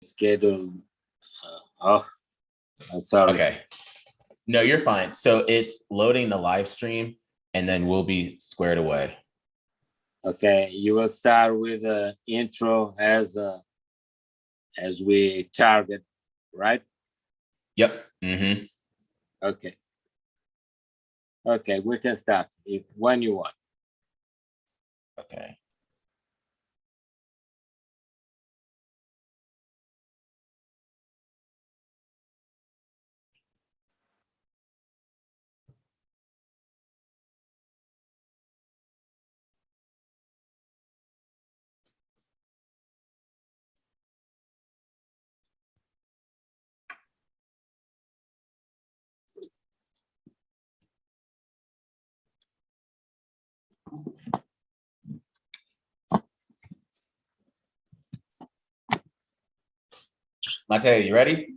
schedule. I'm sorry. Okay. No, you're fine. So it's loading the live stream and then we'll be squared away. Okay, you will start with the intro as we target, right? Yep. Mm-hmm. Okay. Okay, we can start when you want. Okay. Mateo, you ready?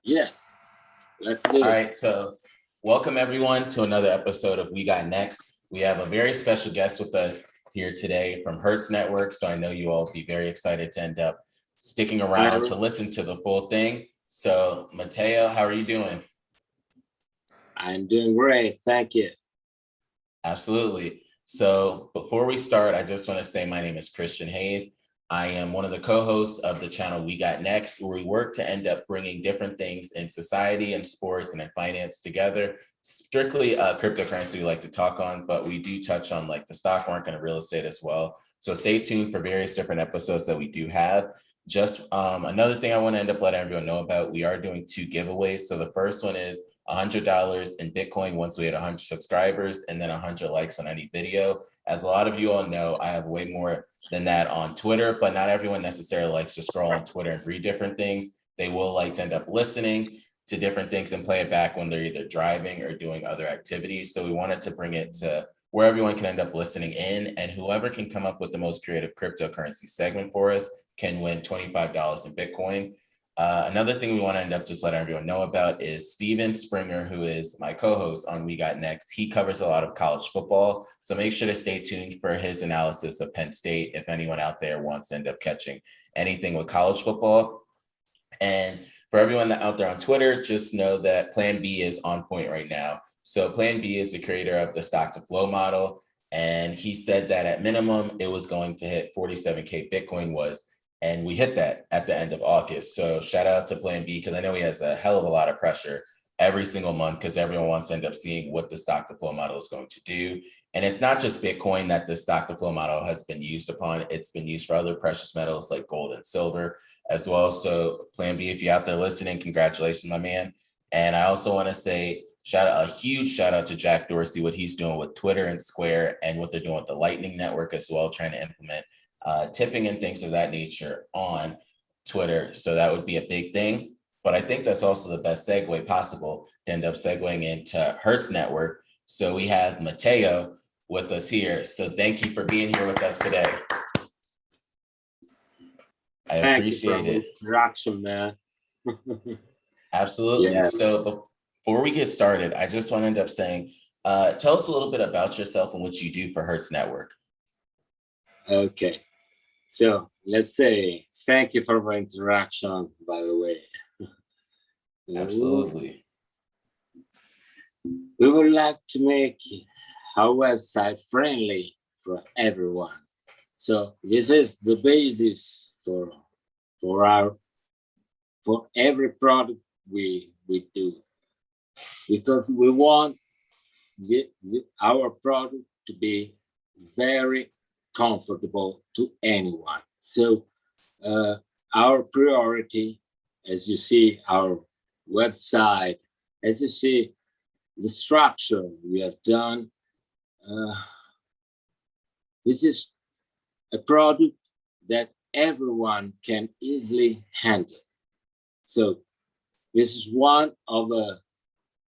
Yes, let's do it. All right, so welcome everyone to another episode of We Got Next. We have a very special guest with us here today from Hertz Network, so I know you all will be very excited to end up sticking around to listen to the full thing. So Mateo, how are you doing? I'm doing great, thank you. Absolutely. So before we start, I just want to say my name is Christian Hayes. I am one of the co-hosts of the channel We Got Next, where we work to end up bringing different things in society and sports and in finance together. Strictly cryptocurrency we like to talk on, but we do touch on like the stock market and real estate as well. So stay tuned for various different episodes that we do have. Just another thing I want to end up letting everyone know about, we are doing 2 giveaways. So the first one is $100 in Bitcoin once we hit 100 subscribers, and then 100 likes on any video. As a lot of you all know, I have way more than that on Twitter, but not everyone necessarily likes to scroll on Twitter and read different things. They will like to end up listening to different things and play it back when they're either driving or doing other activities. So we wanted to bring it to where everyone can end up listening in, and whoever can come up with the most creative cryptocurrency segment for us can win $25 in Bitcoin. Another thing we want to end up just letting everyone know about is Steven Springer, who is my co-host on We Got Next. He covers a lot of college football, so make sure to stay tuned for his analysis of Penn State if anyone out there wants to end up catching anything with college football. And for everyone out there on Twitter, just know that Plan B is on point right now. So Plan B is the creator of the stock to flow model, and he said that at minimum it was going to hit 47K Bitcoin was. And we hit that at the end of August. So shout out to Plan B, because I know he has a hell of a lot of pressure every single month because everyone wants to end up seeing what the stock to flow model is going to do. And it's not just Bitcoin that the stock to flow model has been used upon. It's been used for other precious metals like gold and silver as well. So Plan B, if you're out there listening, congratulations, my man. And I also want to say a huge shout out to Jack Dorsey, what he's doing with Twitter and Square and what they're doing with the Lightning Network as well, trying to implement tipping and things of that nature on Twitter. So that would be a big thing. But I think that's also the best segue possible to end up segueing into Hertz Network. So we have Mateo with us here. So thank you for being here with us today. I appreciate it. Introduction, man. Absolutely. Yeah. So before we get started, I just want to end up saying, tell us a little bit about yourself and what you do for Hertz Network. Okay. So let's say, thank you for the interaction, by the way. Absolutely. We would like to make our website friendly for everyone. So this is the basis for every product we do, because we want our product to be very comfortable to anyone. So our priority, as you see our website, as you see the structure we have done, this is a product that everyone can easily handle. So this is one of the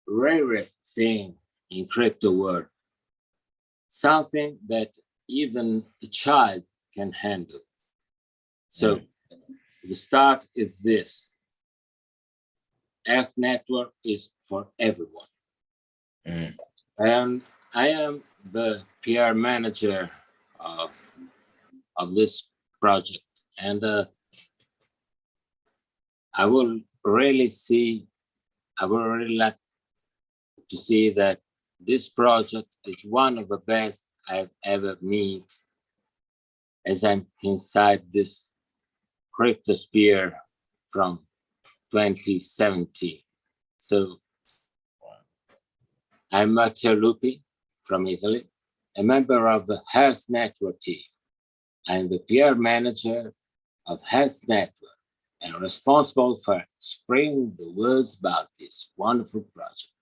rarest thing in crypto world, something that even a child can handle. So the start is this: Hertz Network is for everyone. And I am the PR manager of this project. And I would really like to see that this project is one of the best I've ever met as I'm inside this cryptosphere from 2017. So I'm Matteo Lupi from Italy, a member of the Hertz network team. I'm the PR manager of Hertz network and responsible for spreading the words about this wonderful project.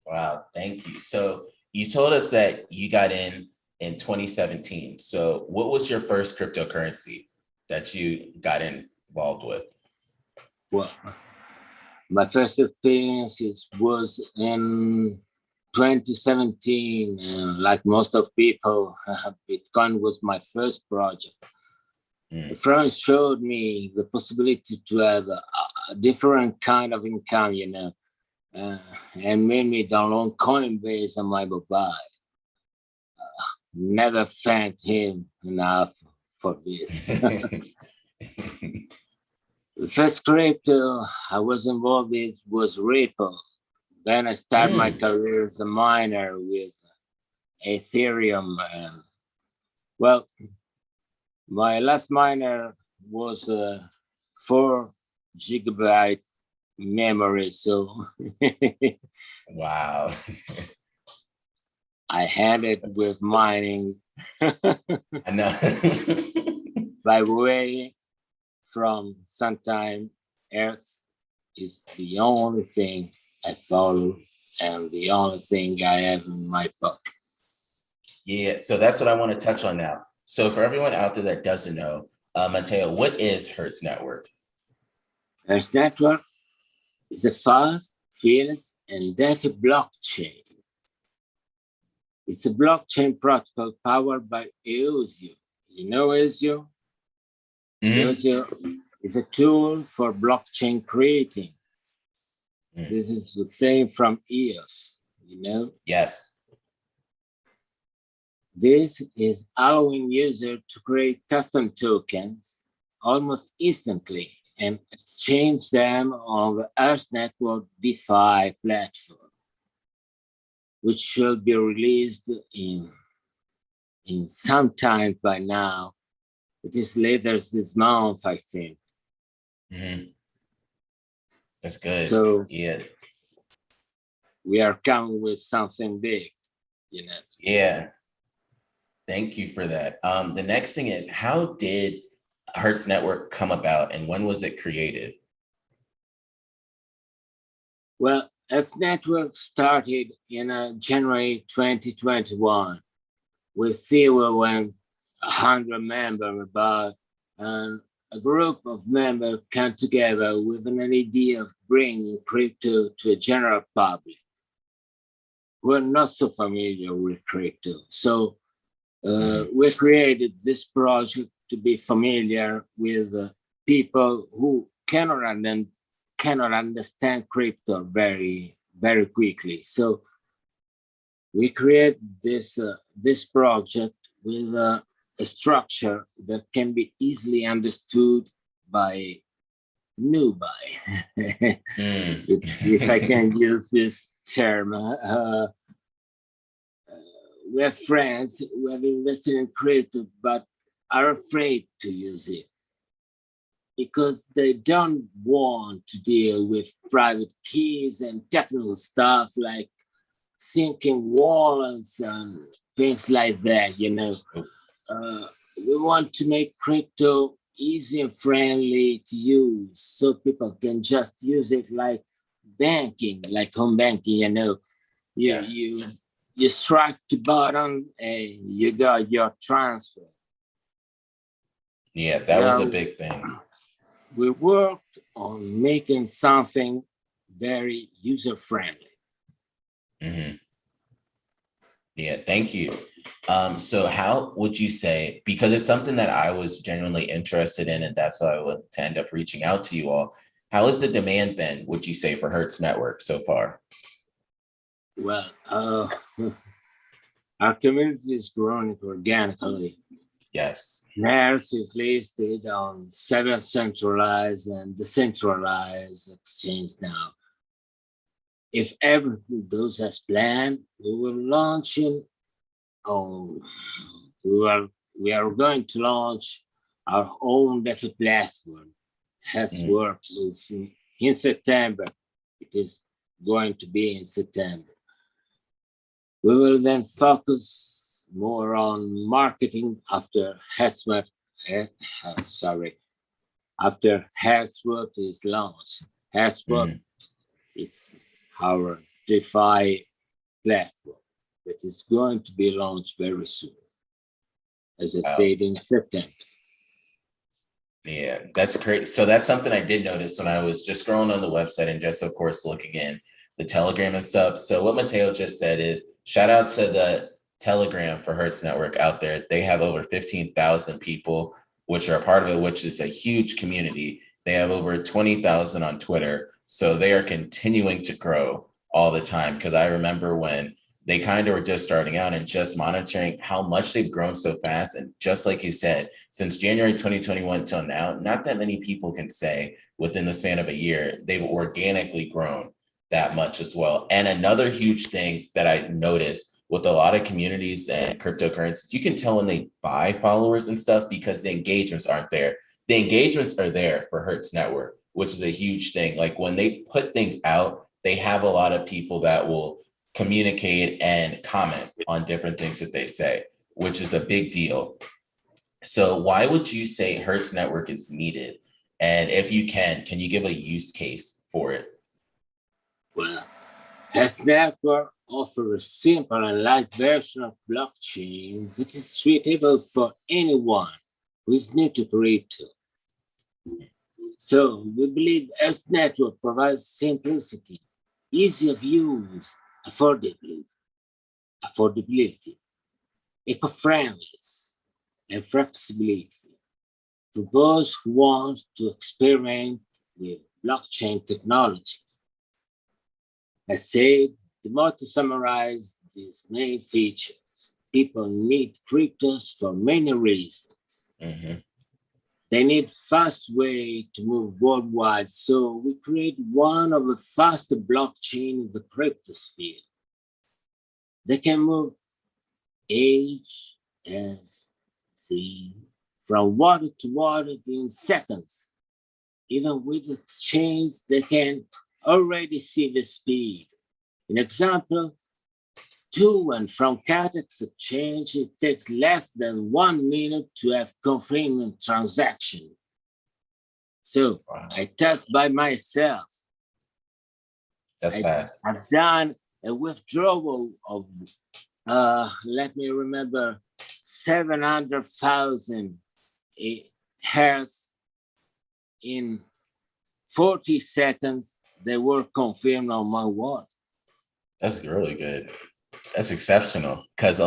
Wow, thank you. So you told us that you got in 2017. So what was your first cryptocurrency that you got involved with? Well, my first experience was in 2017. And like most of people, Bitcoin was my first project. A friend showed me the possibility to have a different kind of income, and made me download Coinbase on my mobile. Never thanked him enough for this. The first crypto I was involved in was Ripple. Then I started my career as a miner with Ethereum. Well, my last miner was 4 gigabyte memory. So wow. I had it with mining. I know. By the way, from sometime, Hertz is the only thing I follow and the only thing I have in my book. Yeah, so that's what I want to touch on now. So for everyone out there that doesn't know, Matteo, what is Hertz Network? Hertz Network is a fast, fearless, and DeFi blockchain. It's a blockchain protocol powered by EOSIO. You know EOSIO? EOSIO is a tool for blockchain creating. This is the same from EOS, Yes. This is allowing users to create custom tokens almost instantly and exchange them on the Hertz Network DeFi platform, which should be released in some time by now. It is later this month, I think. That's good. So yeah, we are coming with something big, Yeah. Thank you for that. The next thing is, how did Hertz Network come about and when was it created? Well, Hertz Network started in January 2021 with fewer than 100 members about, and a group of members came together with an idea of bringing crypto to a general public who are not so familiar with crypto. So we created this project to be familiar with people who cannot understand crypto very, very quickly. So we created this project with a structure that can be easily understood by nobody, if I can use this term. We have friends who have invested in crypto but are afraid to use it because they don't want to deal with private keys and technical stuff like syncing wallets and things like that, we want to make crypto easy and friendly to use so people can just use it like banking, like home banking, Yes. You strike the button and you got your transfer. Yeah, that was a big thing. We worked on making something very user-friendly. Yeah, thank you. So how would you say, because it's something that I was genuinely interested in, and that's why I would to end up reaching out to you all, how has the demand been, would you say, for Hertz Network so far? Well, our community is growing organically. Yes. Hertz is listed on 7 centralized and decentralized exchanges now. If everything goes as planned, we will launch we are going to launch our own DeFi platform. Hertz work is in September. It is going to be in September. We will then focus more on marketing after Hertzwork is launched. Hertzwork is our DeFi platform that is going to be launched very soon, as I said, in September. Yeah, that's great. So that's something I did notice when I was just scrolling on the website and just, of course, looking in the Telegram and stuff. So what Matteo just said is shout out to the Telegram for Hertz Network out there. They have over 15,000 people, which are a part of it, which is a huge community. They have over 20,000 on Twitter. So they are continuing to grow all the time. Because I remember when they kind of were just starting out and just monitoring how much they've grown so fast. And just like you said, since January 2021 till now, not that many people can say within the span of a year, they've organically grown that much as well. And another huge thing that I noticed with a lot of communities and cryptocurrencies, you can tell when they buy followers and stuff because the engagements aren't there. The engagements are there for Hertz Network, which is a huge thing. Like when they put things out, they have a lot of people that will communicate and comment on different things that they say, which is a big deal. So why would you say Hertz Network is needed? And if you can you give a use case for it? Well, Hertz Network offers a simple and light version of blockchain that is suitable for anyone who is new to crypto. So we believe Hertz Network provides simplicity, ease of use, affordability, eco-friendliness, and flexibility for those who want to experiment with blockchain technology. I said, the more to summarize these main features, people need cryptos for many reasons. They need fast way to move worldwide, so we create one of the fastest blockchain in the cryptosphere. They can move HTZ from water to water in seconds. Even with exchange, they can already see the speed. An example, to and from Catex exchange, it takes less than 1 minute to have confirmed transaction. So I test by myself. That's fast. I've done a withdrawal of, let me remember, 700,000 Hertz in 40 seconds. They were confirmed on my wallet. That's really good. That's exceptional, because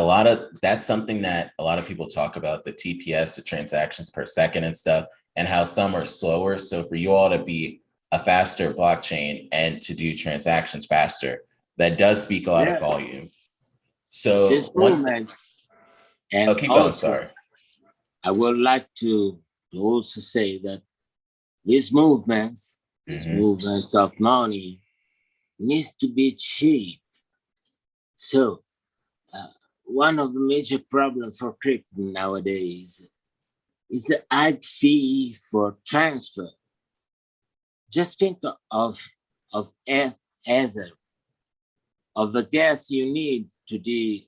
that's something that a lot of people talk about, the TPS, the transactions per second and stuff, and how some are slower. So for you all to be a faster blockchain and to do transactions faster, that does speak a lot of volume. So this movement, and keep also, going, sorry. I would like to also say that these movements of money needs to be cheap. So one of the major problems for crypto nowadays is the high fee for transfer. Just think of Ether, of the gas you need to do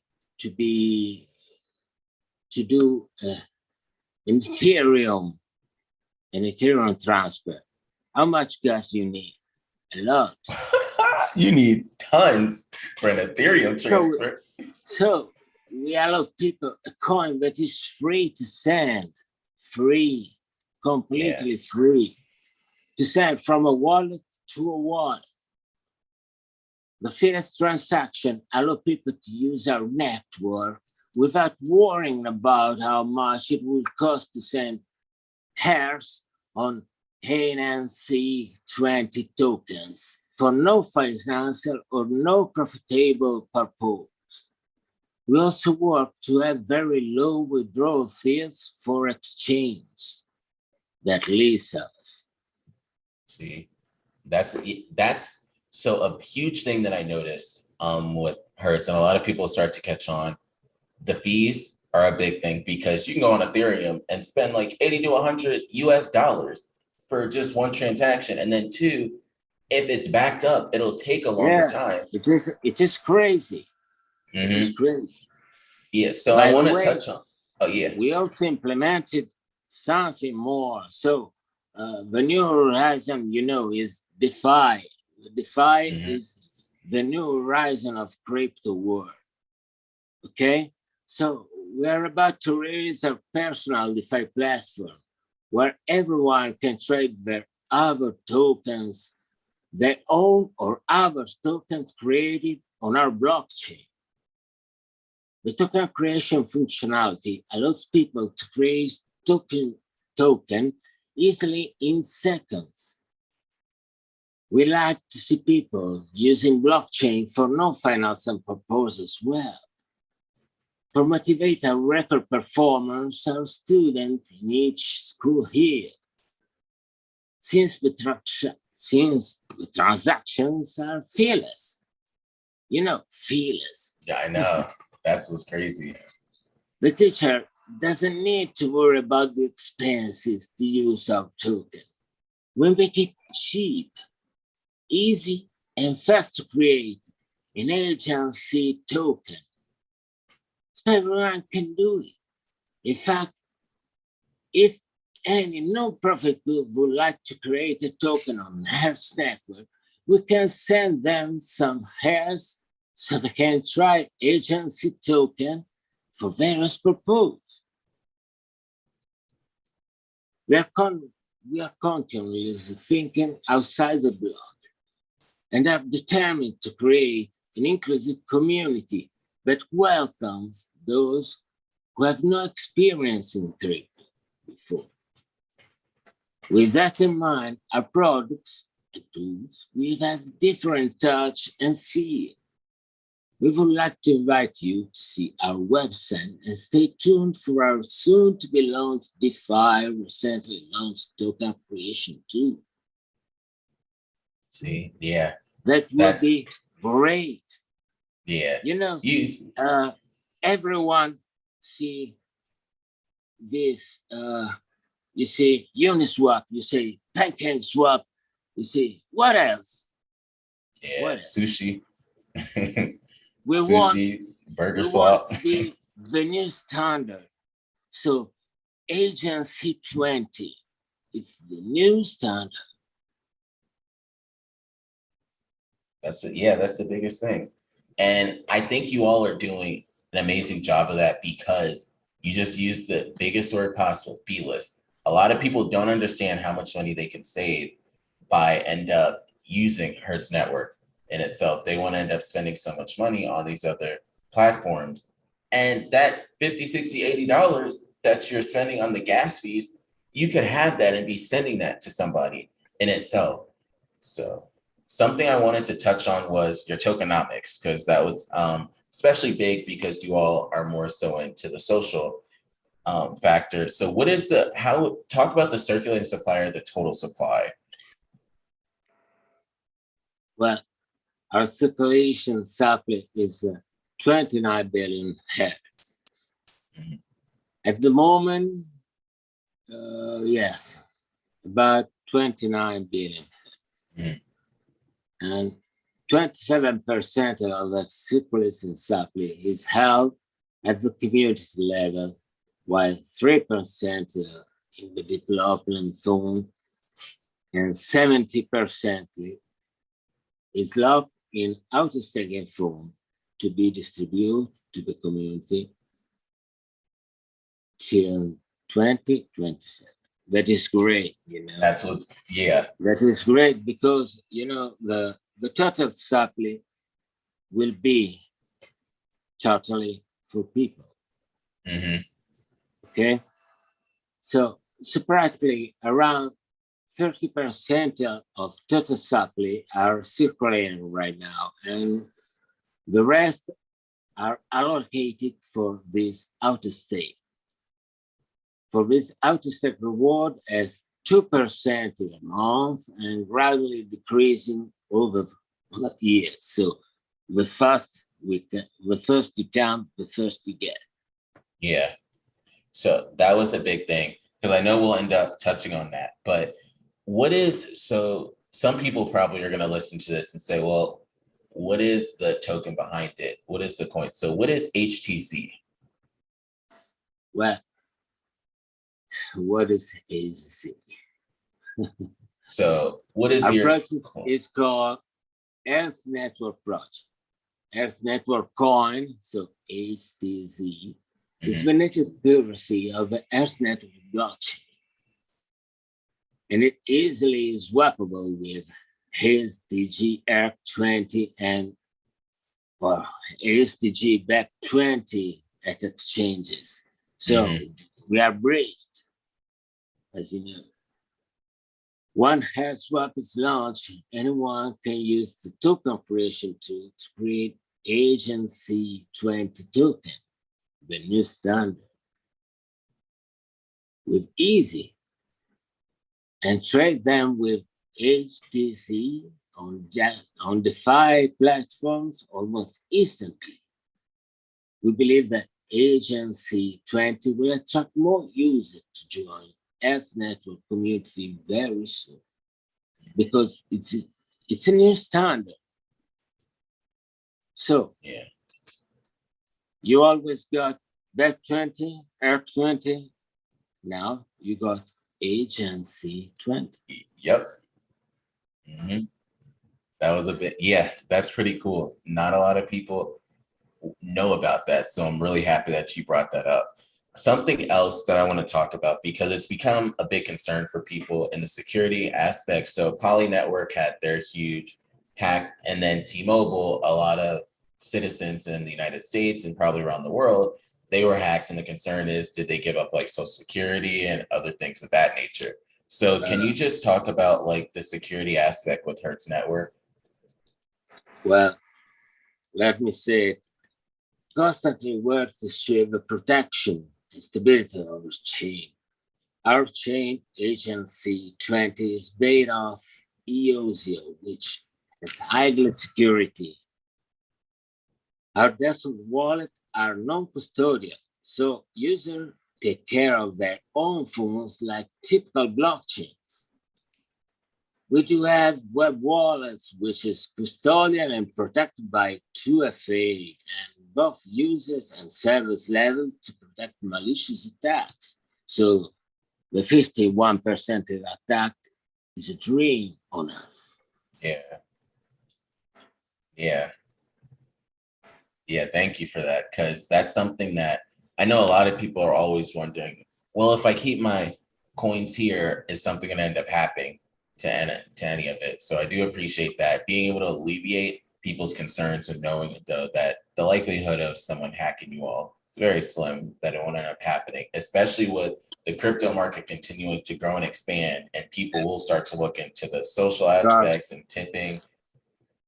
an Ethereum transfer. How much gas you need? A lot. You need tons for an Ethereum transfer. So we allow people a coin that is free to send, completely free, to send from a wallet to a wallet. The first transaction allow people to use our network without worrying about how much it would cost to send Hertz on ANC20 tokens for no financial or no profitable purpose. We also work to have very low withdrawal fees for exchange that leads us. See, that's so a huge thing that I noticed with Hertz, and a lot of people start to catch on. The fees are a big thing because you can go on Ethereum and spend like 80 to 100 US dollars for just one transaction. And then two, if it's backed up, it'll take a longer time. It is crazy. Mm-hmm. It is crazy. Yeah, so By I want the to way, touch on, oh yeah. We also implemented something more. So the new horizon, is DeFi. DeFi is the new horizon of crypto world. Okay, so we are about to release a personal DeFi platform where everyone can trade their other tokens, their own or other tokens created on our blockchain. The token creation functionality allows people to create token easily in seconds. We like to see people using blockchain for non-financial purposes as well. For motivate a record performance, our students in each school here. Since the transactions are feeless. Feeless. Yeah, I know. That's what's crazy. The teacher doesn't need to worry about the expenses to use our token. We make it cheap, easy, and fast to create an agency token. So everyone can do it. In fact, if any non-profit group would like to create a token on Hertz network, we can send them some Hertz so they can try agency token for various purposes. We are continuously thinking outside the block and are determined to create an inclusive community that welcomes those who have no experience in crypto before. With that in mind, our products and tools will have different touch and feel. We would like to invite you to see our website and stay tuned for our soon-to-be launched DeFi recently launched token creation tool. See, yeah. That will be great. Yeah. Everyone see this, you see Uniswap, you say PancakeSwap, you see, what else? Yeah, what else? Sushi. Sushi, Burger Swap. the new standard. So Agency 20 is the new standard. That's the biggest thing. And I think you all are doing an amazing job of that because you just used the biggest word possible, feeless. A lot of people don't understand how much money they can save by end up using Hertz Network in itself. They want to end up spending so much money on these other platforms. And that $50, $60, $80 that you're spending on the gas fees, you could have that and be sending that to somebody in itself. So something I wanted to touch on was your tokenomics, because that was especially big because you all are more so into the social factor. So what is talk about the circulating supply or the total supply? Well, our circulation supply is 29 billion Hertz. Mm-hmm. At the moment, yes, about 29 billion Hertz. Mm-hmm. And 27% of the circulation supply is held at the community level, while 3% in the development fund and 70% is locked in outstanding fund to be distributed to the community till 2027. That is great, That's what's, yeah. That is great because, the total supply will be totally for people. Mm-hmm. Okay? So practically around 30% of total supply are circulating right now. And the rest are allocated for this out-of-state. For this out-of-state reward as 2% in a month and gradually decreasing over the years. So the first you come, the first you get. Yeah. So that was a big thing, because I know we'll end up touching on that. But so some people probably are going to listen to this and say, well, what is the token behind it? What is the coin? So what is HTZ? Well, what is HTZ? So what is our your project is called Hertz Network Project. Hertz Network Coin, so HTZ, is the native currency of the Hertz Network blockchain. And it easily is swappable with HTZ ERC20 and HTZ BEC20 at exchanges. So we are bridged, as you know. One Hertz swap is launched, anyone can use the token creation tool to create agency 20 token, the new standard, with easy, and trade them with HTZ on DeFi platforms almost instantly. We believe that agency 20 will attract more users to join Hertz Network community very soon, because it's a new standard. So you always got BEC20, ERC20. Now you got agency 20. Yep. That was a bit, that's pretty cool. Not a lot of people know about that. So I'm really happy that you brought that up. Something else that I want to talk about, because it's become a big concern for people in the security aspect. So Poly Network had their huge hack, and then T-Mobile, a lot of citizens in the United States and probably around the world, they were hacked. And the concern is, did they give up like social security and other things of that nature? So can you just talk about like the security aspect with Hertz Network? Well, let me say it. Constantly work to ensure the protection and stability of our chain. Our chain agency 20 is based off EOZO, which has high security. Our desktop wallets are non-custodial, so users take care of their own funds like typical blockchains. We do have web wallets, which is custodial and protected by 2FA, and both users and service level to protect malicious attacks. So the 51% attack is a dream on us. Yeah, thank you for that, because that's something that I know a lot of people are always wondering, well, if I keep my coins here, is something going to end up happening to any of it? So I do appreciate that, being able to alleviate people's concerns and knowing, though, that the likelihood of someone hacking you all is very slim, that it won't end up happening, especially with the crypto market continuing to grow and expand, and people will start to look into the social aspect and tipping.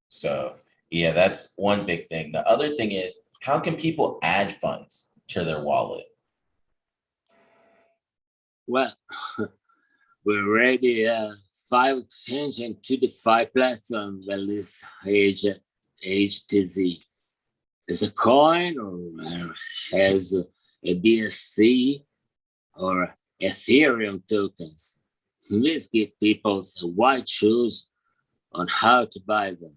So yeah, that's one big thing. The other thing is, how can people add funds to their wallet? Well, we already have 5 exchange and 2 DeFi platform that list HTZ as a coin or as a BSC or Ethereum tokens. This gives people a wide choice on how to buy them.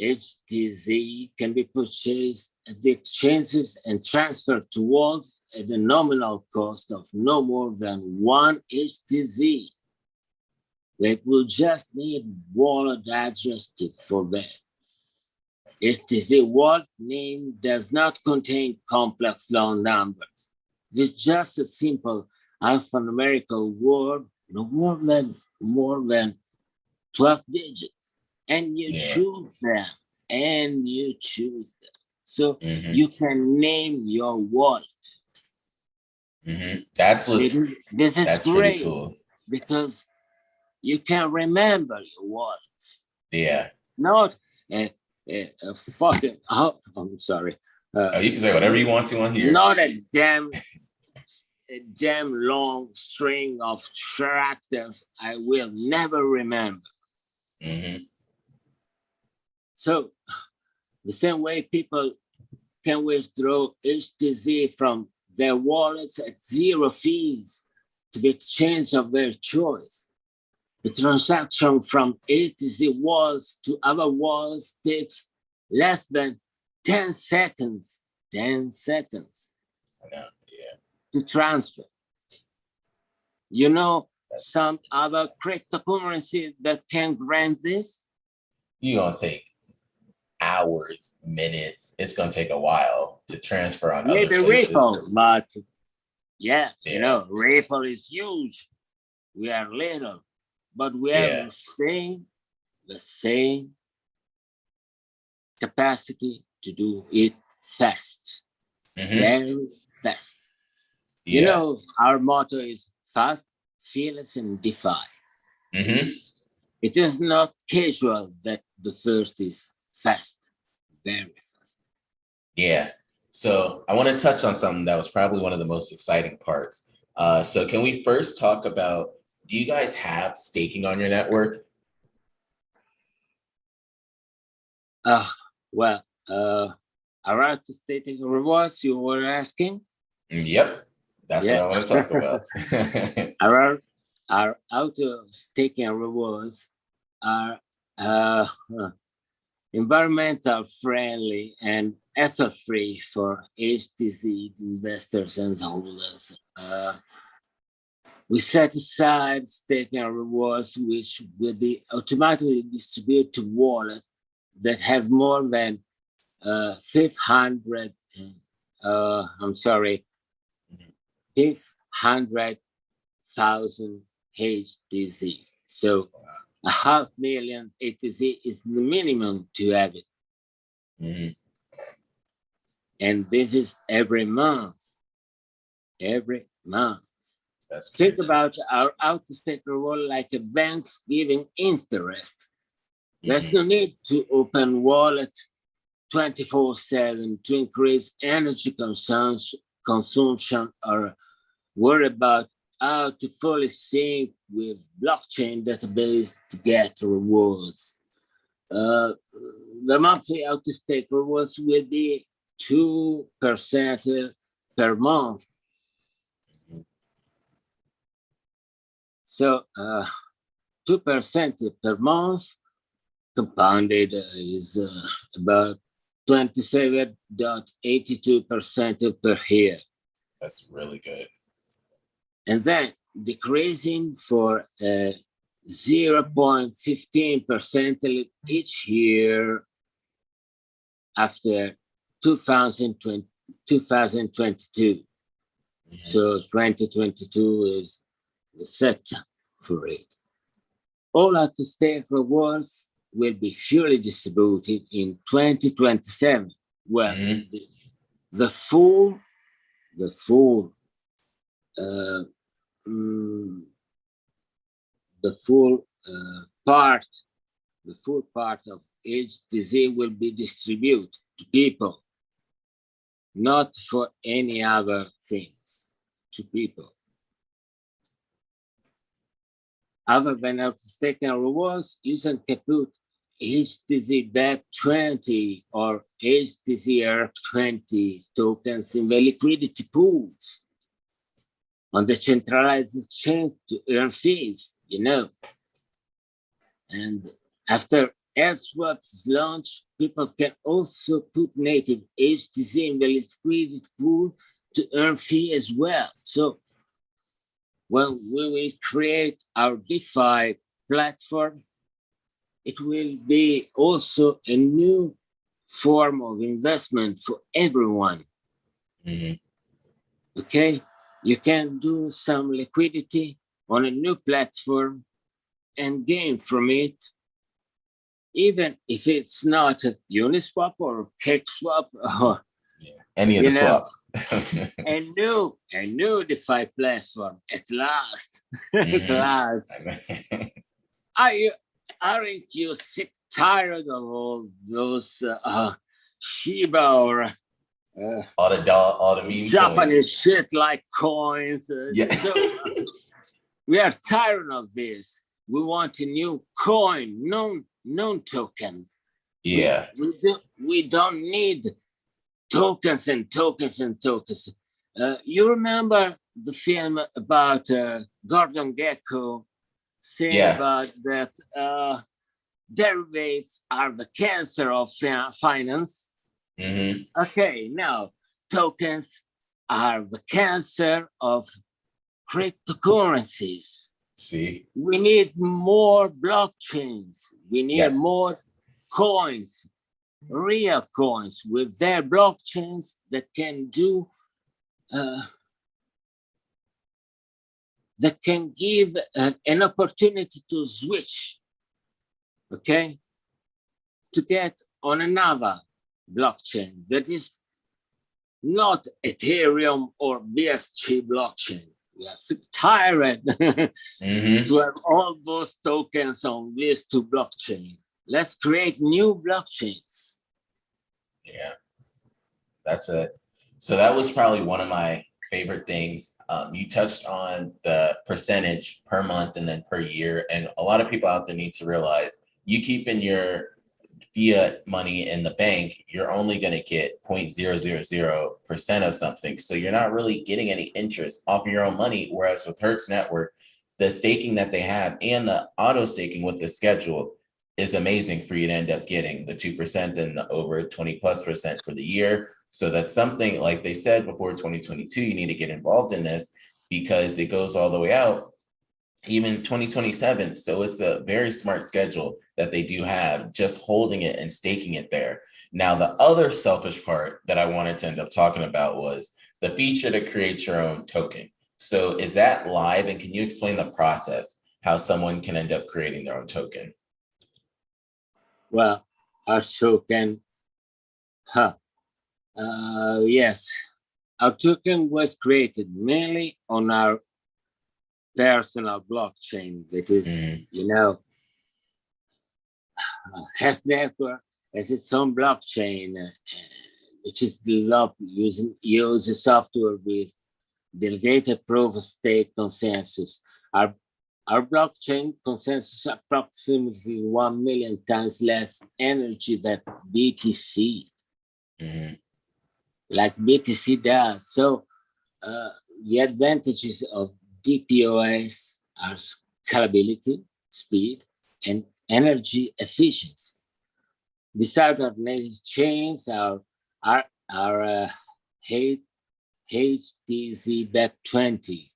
HTZ can be purchased at the exchanges and transferred to wallets at a nominal cost of no more than 1 HTZ. That will just need wallet address for that. HTZ wallet name does not contain complex long numbers. It's just a simple alphanumerical word, no more than 12 digits. And you choose them, So you can name your wallet. This is great, pretty cool, because you can remember your wallets. Yeah. Not a fucking, oh, I'm sorry. You can say whatever you want to on here. Not a damn long string of characters I will never remember. Mm-hmm. So the same way people can withdraw HTZ from their wallets at zero fees to the exchange of their choice. The transaction from HTZ walls to other walls takes less than 10 seconds. 10 seconds. I know, yeah. To transfer. You know some other cryptocurrency that can grant this? You're going to take hours, minutes. It's going to take a while to transfer on Maybe other places. Ripple, but yeah, you know, Ripple is huge. We are little, but we have the same capacity to do it fast, very fast. You know, our motto is fast, fearless, and defy. It is not casual that the first is fast, very fast. Yeah. So I want to touch on something that was probably one of the most exciting parts. So can we first talk about, do you guys have staking on your network? Around the staking rewards you were asking? Yep. That's what I want to talk about. Our auto staking rewards are environmental friendly and hassle-free for HTZ investors and holders. We set aside staking rewards which will be automatically distributed to wallets that have more than 500,000 HTZ. So 500,000 HTZ is the minimum to have it. And this is every month. Every month. Think about our auto-stake reward like a bank's giving interest. There's no need to open wallet 24/7 to increase energy consumption or worry about how to fully sync with blockchain database to get rewards. The monthly auto-stake rewards will be 2% per month. So 2% per month compounded is about 27.82% per year. That's really good. And then decreasing for 0.15% each year after 2022. So 2022 is the set for it. All auto-stake rewards will be fully distributed in 2027. Well, the full part of HTZ will be distributed to people, not for any other things, to people. Other than auto-stake rewards, users can put HTZ BEP20 or HTZ ERC20 tokens in the liquidity pools on the centralized exchange to earn fees, you know. And after AirSwap's launch, people can also put native HTZ in the liquidity pool to earn fee as well. So when we will create our DeFi platform, it will be also a new form of investment for everyone. Okay, you can do some liquidity on a new platform and gain from it, even if it's not a Uniswap or CakeSwap or any of the swaps. a new DeFi platform at last. At last. Aren't you sick tired of all those Shiba or all the meme Japanese coins. shit like coins. Yeah. So we are tired of this. We want a new coin, non tokens. Yeah. We don't need tokens and tokens and tokens. You remember the film about Gordon Gekko saying about that derivatives are the cancer of finance? Mm-hmm. Okay, now tokens are the cancer of cryptocurrencies. See? We need more blockchains. We need more coins, real coins with their blockchains that can do, that can give an opportunity to switch, okay, to get on another blockchain that is not Ethereum or BSC blockchain. We are so tired to have all those tokens on these two blockchains. Let's create new blockchains. Yeah, that's it. So that was probably one of my favorite things. You touched on the percentage per month and then per year. And a lot of people out there need to realize you keeping your fiat money in the bank, you're only going to get 0.000% of something. So you're not really getting any interest off of your own money. Whereas with Hertz Network, the staking that they have and the auto staking with the schedule is amazing for you to end up getting the 2% and the over 20+% for the year. So that's something, like they said before 2022, you need to get involved in this because it goes all the way out, even 2027. So it's a very smart schedule that they do have, just holding it and staking it there. Now, the other selfish part that I wanted to end up talking about was the feature to create your own token. So is that live? And can you explain the process, how someone can end up creating their own token? Well, our token, yes, our token was created mainly on our personal blockchain. That is, Hertz Network has its own blockchain, which is developed uses software with delegated proof of stake consensus. Our blockchain consensus approximately 1 million times less energy than BTC, like BTC does. So the advantages of DPoS are scalability, speed, and energy efficiency. Besides our native chains, our HTZ BEP20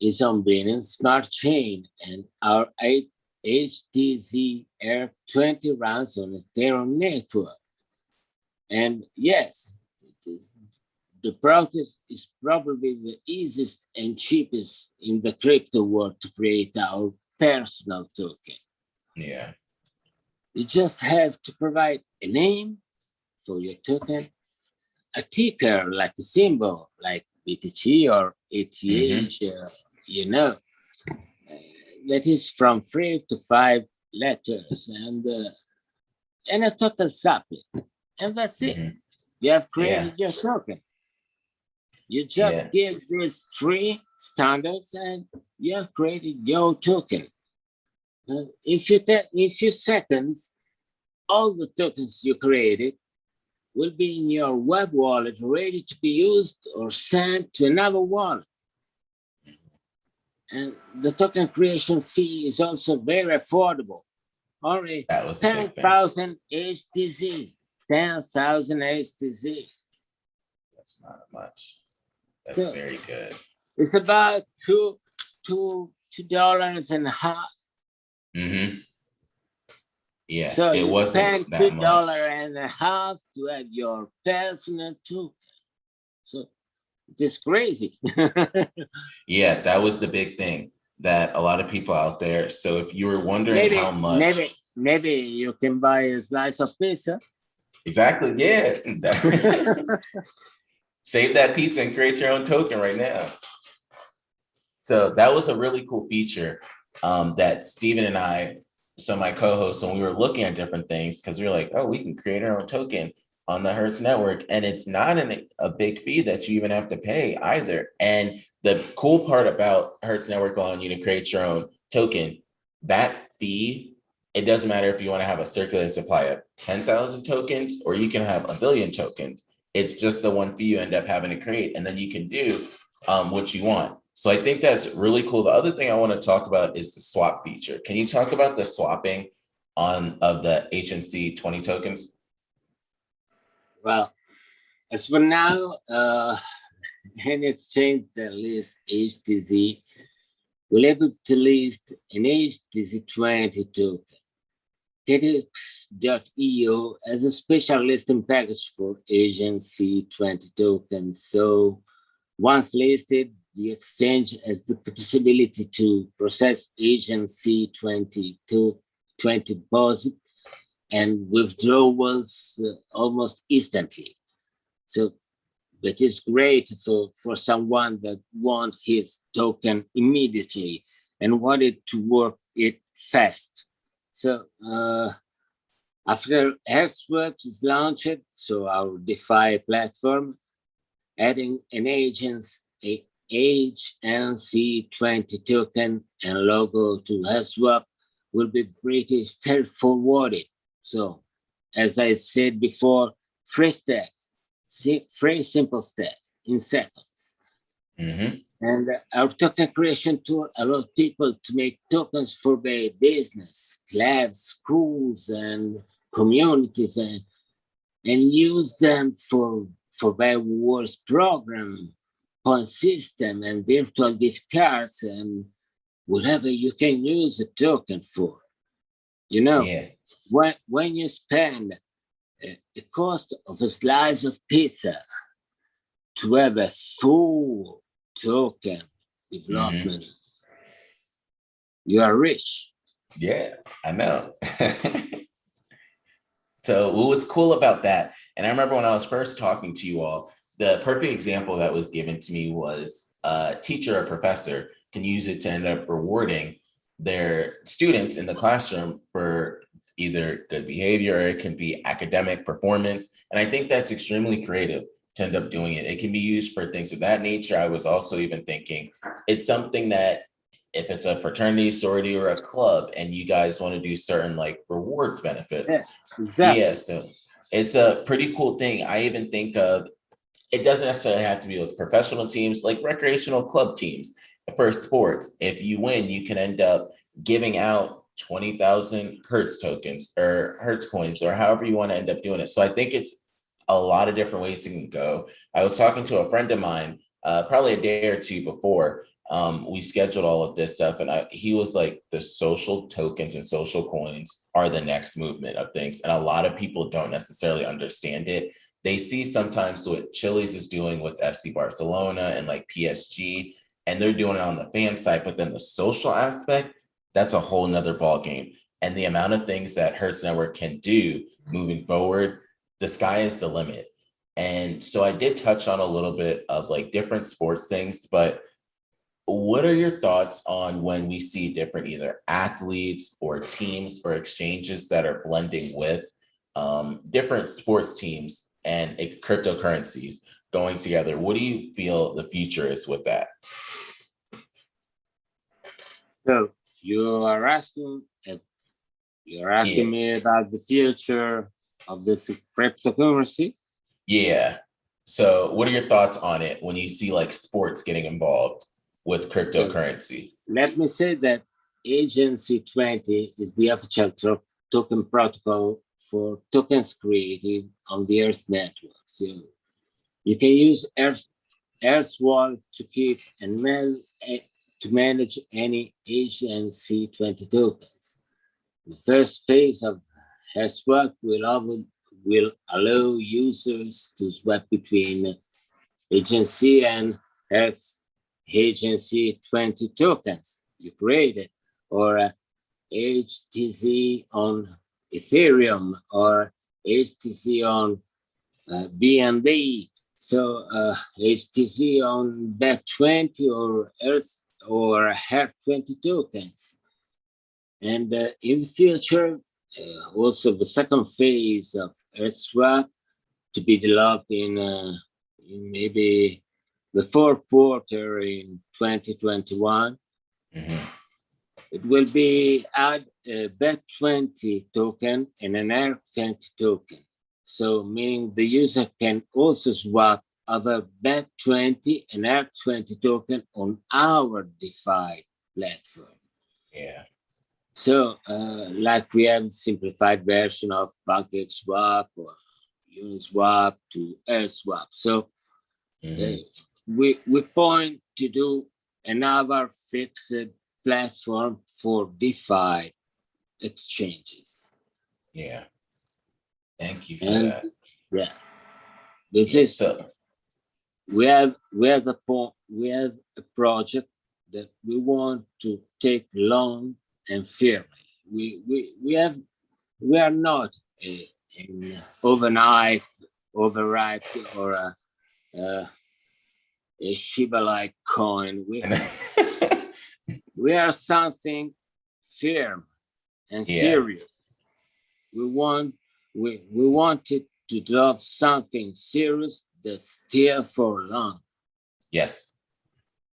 is on Binance Smart Chain, and our HTZ ERP20 runs on Ethereum network. And yes, the process is probably the easiest and cheapest in the crypto world to create our personal token. Yeah. You just have to provide a name for your token, a ticker, like a symbol, like BTC or ETH, that is from 3 to 5 letters, and a total supply. And that's it. You have created your token. You just give these 3 standards and you have created your token. In few seconds, all the tokens you created will be in your web wallet, ready to be used or sent to another wallet. And the token creation fee is also very affordable. Only 10,000 HTZ. 10,000 HTZ. That's not much. That's very good. It's about $2.50. Yeah, so it wasn't that much. $2.50 to have your personal token. So it is crazy. Yeah, that was the big thing that a lot of people out there. So if you were wondering how much, maybe you can buy a slice of pizza. Exactly. Yeah. Save that pizza and create your own token right now. So that was a really cool feature that Steven and I so my co-host, when we were looking at different things, because we were like, oh, we can create our own token on the Hertz network, and it's not a big fee that you even have to pay either. And the cool part about Hertz network allowing you to create your own token, that fee, it doesn't matter if you want to have a circulating supply of 10,000 tokens or you can have a billion tokens. It's just the one fee you end up having to create, and then you can do what you want. So I think that's really cool. The other thing I want to talk about is the swap feature. Can you talk about the swapping of the HNC 20 tokens? Well, as for now, an exchange that lists HTZ will able to list an HTZ 20 token. TEDx.io has a special listing package for HNC 20 tokens. So once listed, the exchange has the possibility to process HNC 20 deposit and withdrawals almost instantly. So that is great for someone that wants his token immediately and wanted to work it fast. So after Hertz is launched, so our DeFi platform, adding an HNC20 token and logo to HSwap will be pretty straightforward. So, as I said before, three steps, three simple steps in seconds. Mm-hmm. And our token creation tool allows people to make tokens for their business, labs, schools, and communities, and use them for their rewards program, point system, and virtual gift cards, and whatever you can use a token for. You know, Yeah. when you spend the cost of a slice of pizza to have a full token development, you are rich. Yeah, I know. So what was cool about that, and I remember when I was first talking to you all, the perfect example that was given to me was a teacher or professor can use it to end up rewarding their students in the classroom for either good behavior or it can be academic performance. And I think that's extremely creative to end up doing it. It can be used for things of that nature. I was also even thinking it's something that if it's a fraternity, sorority, or a club, and you guys want to do certain like rewards benefits. Yeah, exactly. Yeah, so it's a pretty cool thing. I even think of it doesn't necessarily have to be with professional teams, like recreational club teams for sports. If you win, you can end up giving out 20,000 Hertz tokens or Hertz coins or however you want to end up doing it. So I think it's a lot of different ways it can go. I was talking to a friend of mine probably a day or two before we scheduled all of this stuff, and he was like, the social tokens and social coins are the next movement of things, and a lot of people don't necessarily understand it. They see sometimes what Chili's is doing with FC Barcelona and like PSG, and they're doing it on the fan side, but then the social aspect, that's a whole nother ball game. And the amount of things that Hertz Network can do moving forward, the sky is the limit. And so I did touch on a little bit of like different sports things, but what are your thoughts on when we see different either athletes or teams or exchanges that are blending with different sports teams and cryptocurrencies going together? What do you feel the future is with that? So you're asking me about the future of this cryptocurrency? Yeah. So what are your thoughts on it when you see like sports getting involved with cryptocurrency? Let me say that Agency 20 is the official token protocol for tokens created on the Earth network. So you can use Earth Wallet to keep and to manage any Agency 20 tokens. The first phase of HashSwap will allow users to swap between Agency and Agency 20 tokens you created, or HTZ on Ethereum, or HTZ on BNB. So HTZ on BET20 or Hertz 20 tokens. And in the future, also the second phase of Hertz to be developed in maybe the fourth quarter in 2021. Mm-hmm. It will be add a BET20 token and an ERC20 token. So meaning the user can also swap other BET20 and ERC20 token on our DeFi platform. Yeah. So like we have simplified version of Pancake Swap or Uniswap to AirSwap. So we point to do another fixed platform for DeFi exchanges. Yeah. Thank you for And that. yeah, this is so. We have a project that we want to take long and fairly. We are not an overnight overripe or a Shiba-like coin. We are something firm and serious. We wanted to develop something serious that's still for long. Yes.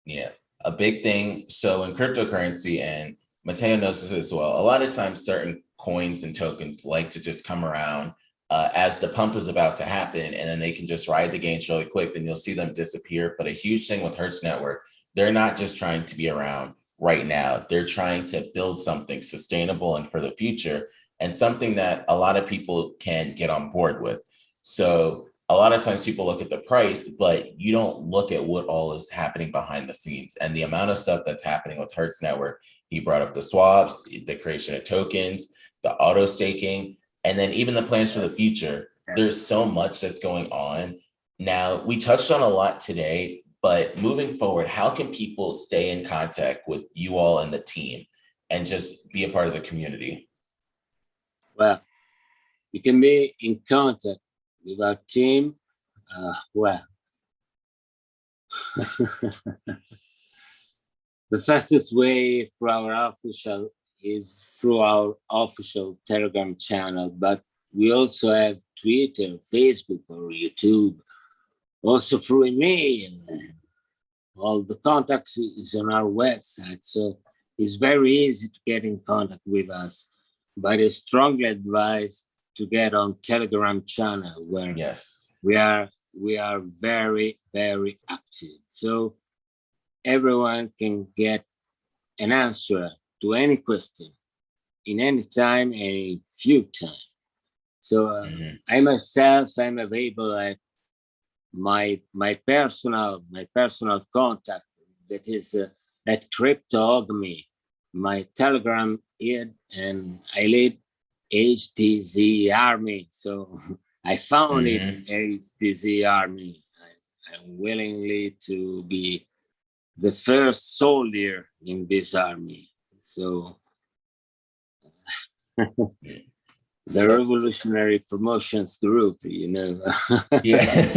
Yeah. A big thing. So in cryptocurrency, and Matteo knows this as well, a lot of times certain coins and tokens like to just come around as the pump is about to happen, and then they can just ride the gains really quick. Then you'll see them disappear. But a huge thing with Hertz Network, they're not just trying to be around right now. They're trying to build something sustainable and for the future, and something that a lot of people can get on board with. So a lot of times people look at the price, but you don't look at what all is happening behind the scenes and the amount of stuff that's happening with Hertz Network. He brought up the swaps, the creation of tokens, the auto staking, and then even the plans for the future. There's so much that's going on. Now, we touched on a lot today, but moving forward, how can people stay in contact with you all and the team and just be a part of the community? Well, you can be in contact with our team. The fastest way for our official is through our official Telegram channel, but we also have Twitter, Facebook, or YouTube, also through email. All the contacts is on our website, so it's very easy to get in contact with us. But I strongly advise to get on Telegram channel where we are very, very active. So everyone can get an answer to any question in any time, any few time. So I myself, I'm available at my personal contact that is at Cryptogamy, my Telegram id, and I lead HTZ Army. So I found it HTZ Army. I'm willingly to be the first soldier in this army. So the Revolutionary Promotions Group, you know. Yeah.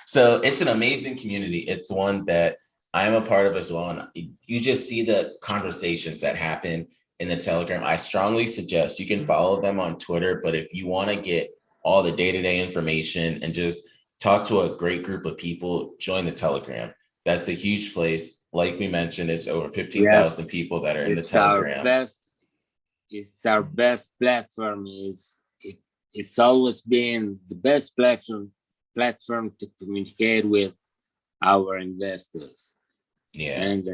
So it's an amazing community. It's one that I'm a part of as well. And you just see the conversations that happen in the Telegram. I strongly suggest you can follow them on Twitter, but if you want to get all the day-to-day information and just talk to a great group of people, join the Telegram. That's a huge place. Like we mentioned, it's over 15,000 people that are in the Telegram. It's our best platform. It's always been the best platform to communicate with our investors. Yeah. And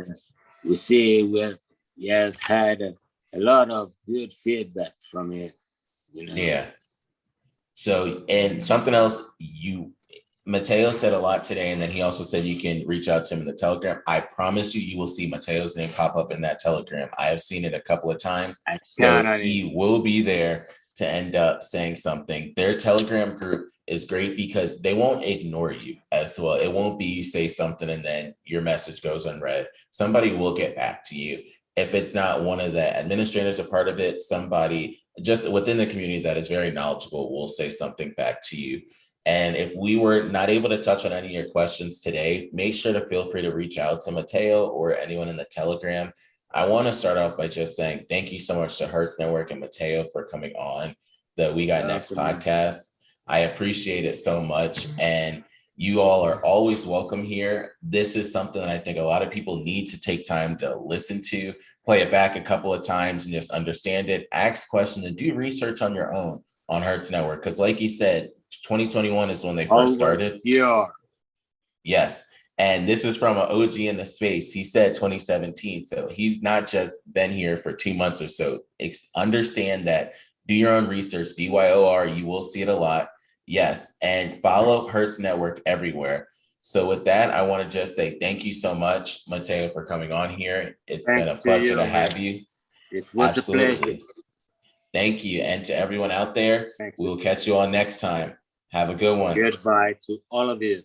we see we have had a lot of good feedback from it. You know? Yeah. So, and something else, Matteo said a lot today, and then he also said you can reach out to him in the Telegram. I promise you will see Matteo's name pop up in that Telegram. I have seen it a couple of times. So he will be there to end up saying something. Their Telegram group is great because they won't ignore you as well. It won't be you say something and then your message goes unread. Somebody will get back to you. If it's not one of the administrators a part of it, somebody just within the community that is very knowledgeable will say something back to you. And if we were not able to touch on any of your questions today, make sure to feel free to reach out to Matteo or anyone in the Telegram. I want to start off by just saying thank you so much to Hertz Network and Mateo for coming on the We Got Next podcast. I appreciate it so much. And you all are always welcome here. This is something that I think a lot of people need to take time to listen to, play it back a couple of times and just understand it, ask questions, and do research on your own on Hertz Network. Because like you said, 2021 is when they first started. Yeah. Yes. And this is from an OG in the space. He said 2017. So he's not just been here for 2 months or so. Understand that. Do your own research. BYOR, you will see it a lot. Yes. And follow Hertz Network everywhere. So with that, I want to just say thank you so much, Mateo, for coming on here. It's been a pleasure to have you. It was a pleasure. Thank you. And to everyone out there, we'll catch you all next time. Have a good one. Goodbye to all of you.